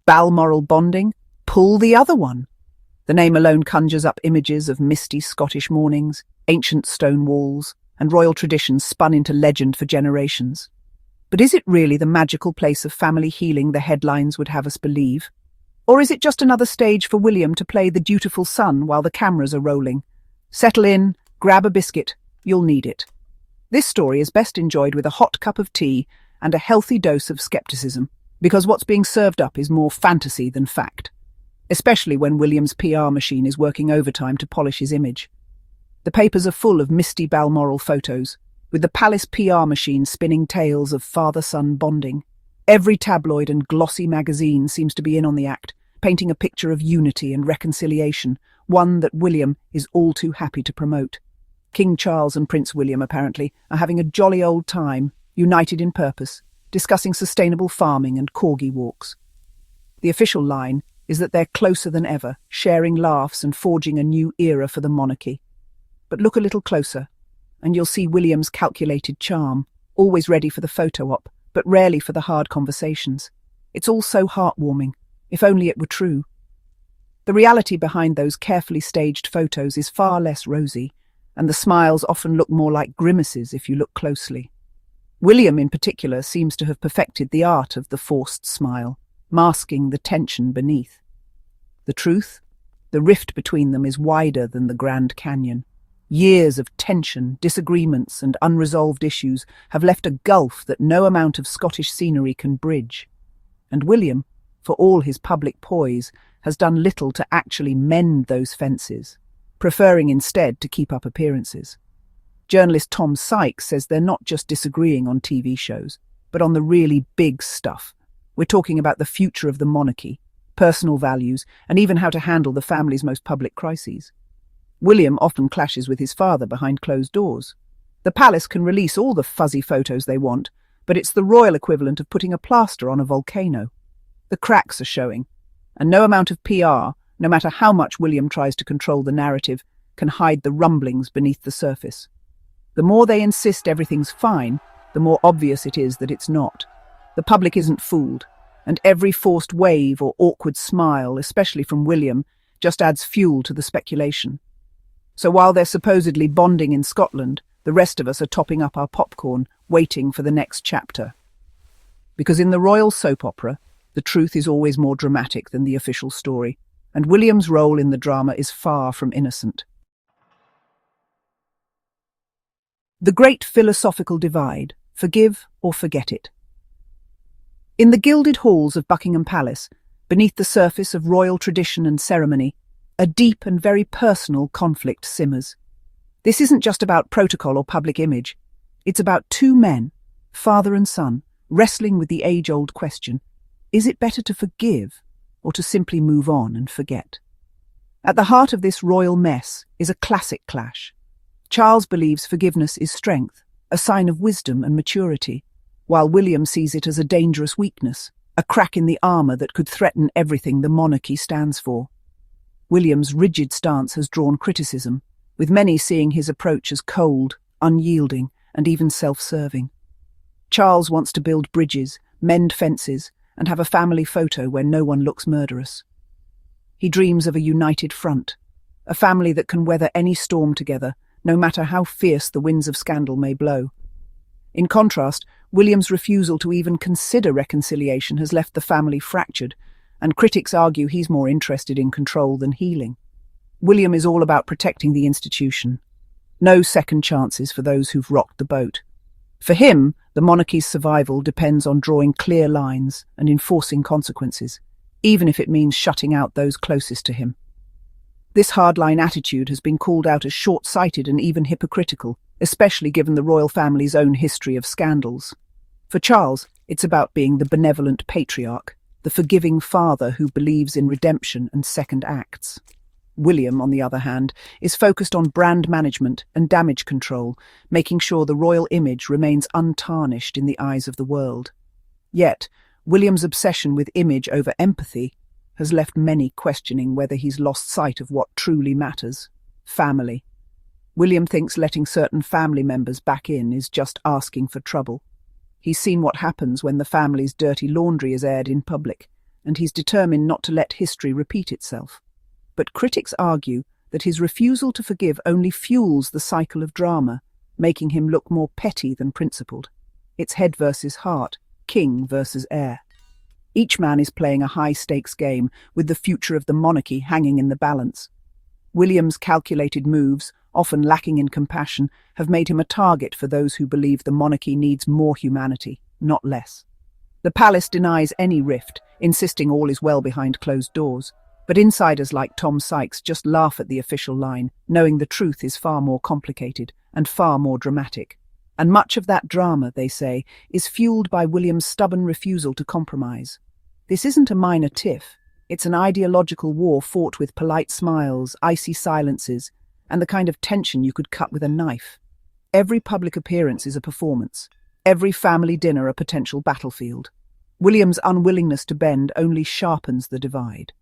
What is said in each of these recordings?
Balmoral bonding? Pull the other one. The name alone conjures up images of misty Scottish mornings, ancient stone walls, and royal traditions spun into legend for generations. But is it really the magical place of family healing the headlines would have us believe? Or is it just another stage for William to play the dutiful son while the cameras are rolling? Settle in, grab a biscuit, you'll need it. This story is best enjoyed with a hot cup of tea and a healthy dose of skepticism, because what's being served up is more fantasy than fact, especially when William's PR machine is working overtime to polish his image. The papers are full of misty Balmoral photos, with the palace PR machine spinning tales of father-son bonding. Every tabloid and glossy magazine seems to be in on the act, painting a picture of unity and reconciliation, one that William is all too happy to promote. King Charles and Prince William, apparently, are having a jolly old time, united in purpose, discussing sustainable farming and corgi walks. The official line is that they're closer than ever, sharing laughs and forging a new era for the monarchy. But look a little closer, and you'll see William's calculated charm, always ready for the photo op, but rarely for the hard conversations. It's all so heartwarming, if only it were true. The reality behind those carefully staged photos is far less rosy, and the smiles often look more like grimaces if you look closely. William, in particular, seems to have perfected the art of the forced smile, masking the tension beneath. The truth? The rift between them is wider than the Grand Canyon. Years of tension, disagreements, and unresolved issues have left a gulf that no amount of Scottish scenery can bridge. And William, for all his public poise, has done little to actually mend those fences, preferring instead to keep up appearances. Journalist Tom Sykes says they're not just disagreeing on TV shows, but on the really big stuff. We're talking about the future of the monarchy, personal values, and even how to handle the family's most public crises. William often clashes with his father behind closed doors. The palace can release all the fuzzy photos they want, but it's the royal equivalent of putting a plaster on a volcano. The cracks are showing, and no amount of PR, no matter how much William tries to control the narrative, can hide the rumblings beneath the surface. The more they insist everything's fine, the more obvious it is that it's not. The public isn't fooled, and every forced wave or awkward smile, especially from William, just adds fuel to the speculation. So while they're supposedly bonding in Scotland, the rest of us are topping up our popcorn, waiting for the next chapter. Because in the royal soap opera, the truth is always more dramatic than the official story, and William's role in the drama is far from innocent. The great philosophical divide, forgive or forget it. In the gilded halls of Buckingham Palace, beneath the surface of royal tradition and ceremony, a deep and very personal conflict simmers. This isn't just about protocol or public image. It's about two men, father and son, wrestling with the age-old question, is it better to forgive or to simply move on and forget? At the heart of this royal mess is a classic clash. Charles believes forgiveness is strength, a sign of wisdom and maturity, while William sees it as a dangerous weakness, a crack in the armour that could threaten everything the monarchy stands for. William's rigid stance has drawn criticism, with many seeing his approach as cold, unyielding, and even self-serving. Charles wants to build bridges, mend fences, and have a family photo where no one looks murderous. He dreams of a united front, a family that can weather any storm together, no matter how fierce the winds of scandal may blow. In contrast, William's refusal to even consider reconciliation has left the family fractured, and critics argue he's more interested in control than healing. William is all about protecting the institution. No second chances for those who've rocked the boat. For him, the monarchy's survival depends on drawing clear lines and enforcing consequences, even if it means shutting out those closest to him. This hardline attitude has been called out as short-sighted and even hypocritical, especially given the royal family's own history of scandals. For Charles, it's about being the benevolent patriarch, the forgiving father who believes in redemption and second acts. William, on the other hand, is focused on brand management and damage control, making sure the royal image remains untarnished in the eyes of the world. Yet, William's obsession with image over empathy has left many questioning whether he's lost sight of what truly matters: family. William thinks letting certain family members back in is just asking for trouble. He's seen what happens when the family's dirty laundry is aired in public. and he's determined not to let history repeat itself. But critics argue that his refusal to forgive only fuels the cycle of drama, making him look more petty than principled. It's head versus heart, king versus heir. Each man is playing a high-stakes game, with the future of the monarchy hanging in the balance. William's calculated moves, often lacking in compassion, have made him a target for those who believe the monarchy needs more humanity, not less. The palace denies any rift, insisting all is well behind closed doors. But insiders like Tom Sykes just laugh at the official line, knowing the truth is far more complicated and far more dramatic. And much of that drama, they say, is fueled by William's stubborn refusal to compromise. This isn't a minor tiff. It's an ideological war fought with polite smiles, icy silences, and the kind of tension you could cut with a knife. Every public appearance is a performance. Every family dinner a potential battlefield. William's unwillingness to bend only sharpens the divide.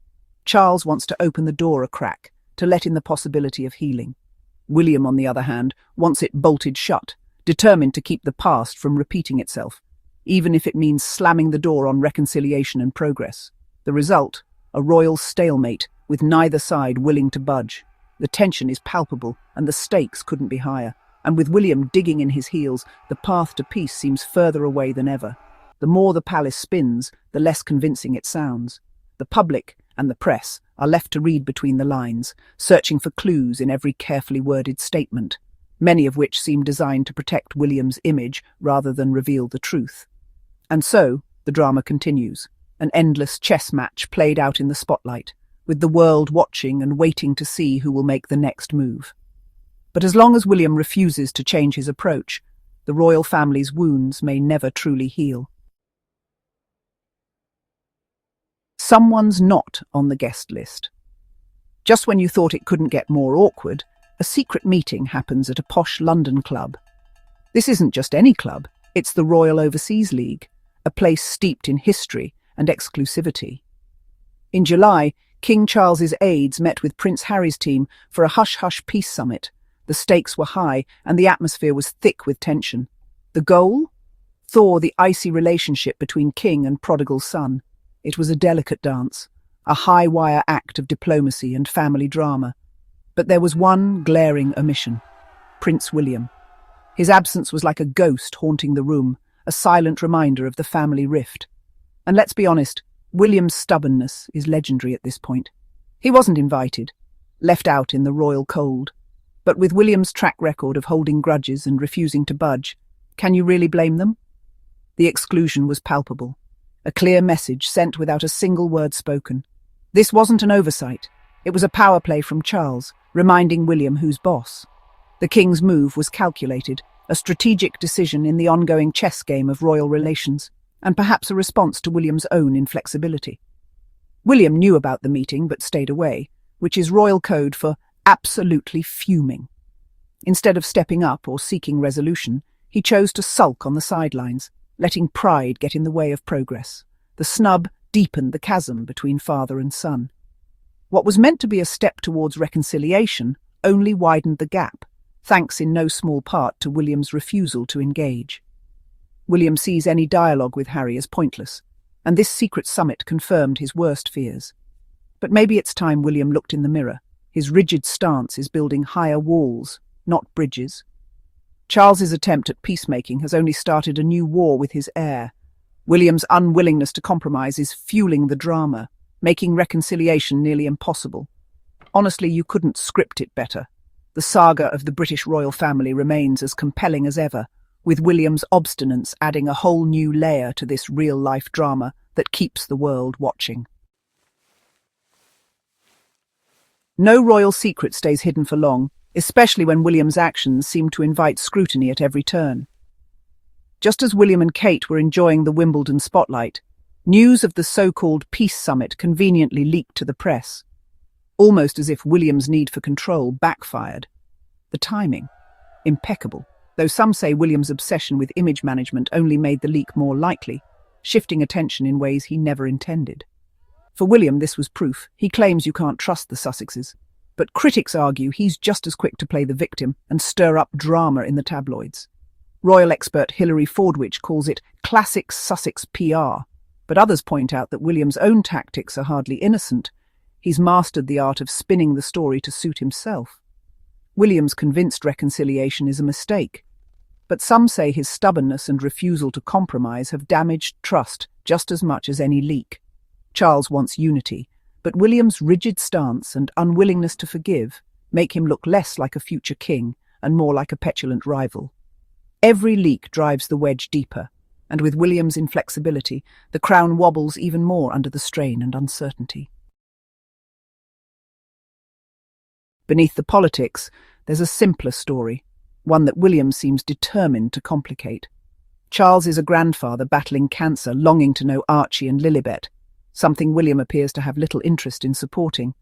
Charles wants to open the door a crack, to let in the possibility of healing. William, on the other hand, wants it bolted shut, determined to keep the past from repeating itself, even if it means slamming the door on reconciliation and progress. The result, a royal stalemate, with neither side willing to budge. The tension is palpable, and the stakes couldn't be higher. And with William digging in his heels, the path to peace seems further away than ever. The more the palace spins, the less convincing it sounds. The public and the press are left to read between the lines, searching for clues in every carefully worded statement, many of which seem designed to protect William's image rather than reveal the truth. And so, the drama continues, an endless chess match played out in the spotlight, with the world watching and waiting to see who will make the next move. But as long as William refuses to change his approach, the royal family's wounds may never truly heal. Someone's not on the guest list. Just when you thought it couldn't get more awkward, a secret meeting happens at a posh London club. This isn't just any club, it's the Royal Overseas League, a place steeped in history and exclusivity. In July, King Charles's aides met with Prince Harry's team for a hush-hush peace summit. The stakes were high and the atmosphere was thick with tension. The goal? Thaw the icy relationship between king and prodigal son. It was a delicate dance, a high-wire act of diplomacy and family drama. But there was one glaring omission: Prince William. His absence was like a ghost haunting the room, a silent reminder of the family rift. And let's be honest, William's stubbornness is legendary at this point. He wasn't invited, left out in the royal cold. But with William's track record of holding grudges and refusing to budge, can you really blame them? The exclusion was palpable. A clear message sent without a single word spoken. This wasn't an oversight. It was a power play from Charles, reminding William who's boss. The king's move was calculated, a strategic decision in the ongoing chess game of royal relations, and perhaps a response to William's own inflexibility. William knew about the meeting but stayed away, which is royal code for absolutely fuming. Instead of stepping up or seeking resolution, he chose to sulk on the sidelines, letting pride get in the way of progress. The snub deepened the chasm between father and son. What was meant to be a step towards reconciliation only widened the gap, thanks in no small part to William's refusal to engage. William sees any dialogue with Harry as pointless, and this secret summit confirmed his worst fears. But maybe it's time William looked in the mirror. His rigid stance is building higher walls, not bridges. Charles's attempt at peacemaking has only started a new war with his heir. William's unwillingness to compromise is fueling the drama, making reconciliation nearly impossible. Honestly, you couldn't script it better. The saga of the British royal family remains as compelling as ever, with William's obstinance adding a whole new layer to this real-life drama that keeps the world watching. No royal secret stays hidden for long, especially when William's actions seem to invite scrutiny at every turn. Just as William and Kate were enjoying the Wimbledon spotlight, news of the so-called peace summit conveniently leaked to the press, almost as if William's need for control backfired. The timing, impeccable, though some say William's obsession with image management only made the leak more likely, shifting attention in ways he never intended. For William, this was proof. He claims you can't trust the Sussexes, but critics argue he's just as quick to play the victim and stir up drama in the tabloids. Royal expert Hilary Fordwich calls it classic Sussex PR. But others point out that William's own tactics are hardly innocent. He's mastered the art of spinning the story to suit himself. William's convinced reconciliation is a mistake, but some say his stubbornness and refusal to compromise have damaged trust just as much as any leak. Charles wants unity, but William's rigid stance and unwillingness to forgive make him look less like a future king and more like a petulant rival. Every leak drives the wedge deeper, and with William's inflexibility, the crown wobbles even more under the strain and uncertainty. Beneath the politics, there's a simpler story, one that William seems determined to complicate. Charles is a grandfather battling cancer, longing to know Archie and Lilibet, something William appears to have little interest in supporting.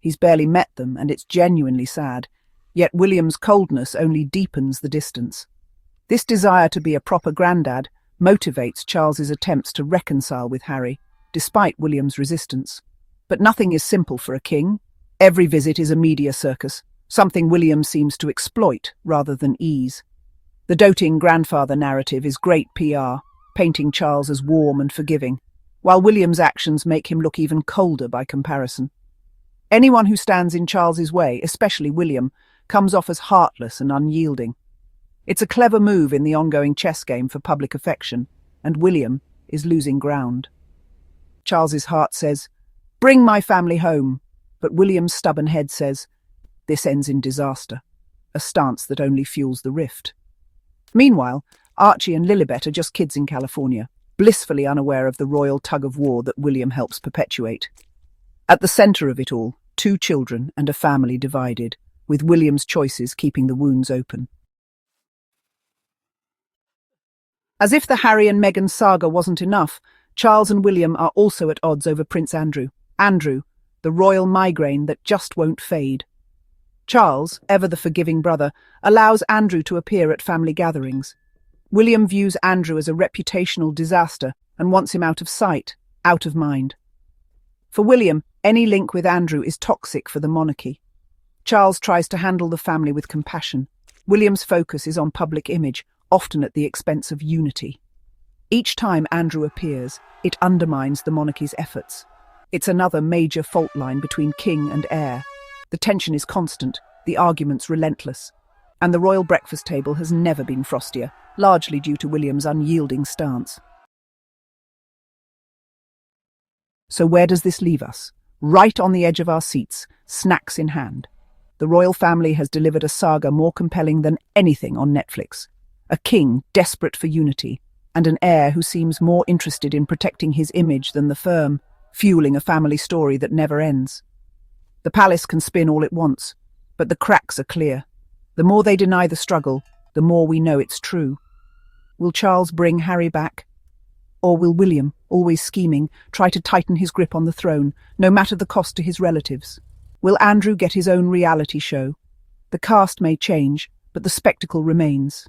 He's barely met them, and it's genuinely sad, yet William's coldness only deepens the distance. This desire to be a proper granddad motivates Charles's attempts to reconcile with Harry, despite William's resistance. But nothing is simple for a king. Every visit is a media circus, something William seems to exploit rather than ease. The doting grandfather narrative is great PR, painting Charles as warm and forgiving, while William's actions make him look even colder by comparison. Anyone who stands in Charles's way, especially William, comes off as heartless and unyielding. It's a clever move in the ongoing chess game for public affection, and William is losing ground. Charles's heart says, "Bring my family home," but William's stubborn head says, "This ends in disaster," a stance that only fuels the rift. Meanwhile, Archie and Lilibet are just kids in California, blissfully unaware of the royal tug-of-war that William helps perpetuate. At the centre of it all, two children and a family divided, with William's choices keeping the wounds open. As if the Harry and Meghan saga wasn't enough, Charles and William are also at odds over Prince Andrew. Andrew, the royal migraine that just won't fade. Charles, ever the forgiving brother, allows Andrew to appear at family gatherings. William views Andrew as a reputational disaster and wants him out of sight, out of mind. For William, any link with Andrew is toxic for the monarchy. Charles tries to handle the family with compassion. William's focus is on public image, often at the expense of unity. Each time Andrew appears, it undermines the monarchy's efforts. It's another major fault line between king and heir. The tension is constant, the arguments relentless, and the royal breakfast table has never been frostier, largely due to William's unyielding stance. So where does this leave us? Right on the edge of our seats, snacks in hand. The royal family has delivered a saga more compelling than anything on Netflix. A king desperate for unity, and an heir who seems more interested in protecting his image than the firm, fueling a family story that never ends. The palace can spin all it wants, but the cracks are clear. The more they deny the struggle, the more we know it's true. Will Charles bring Harry back? Or will William, always scheming, try to tighten his grip on the throne, no matter the cost to his relatives? Will Andrew get his own reality show? The cast may change, but the spectacle remains.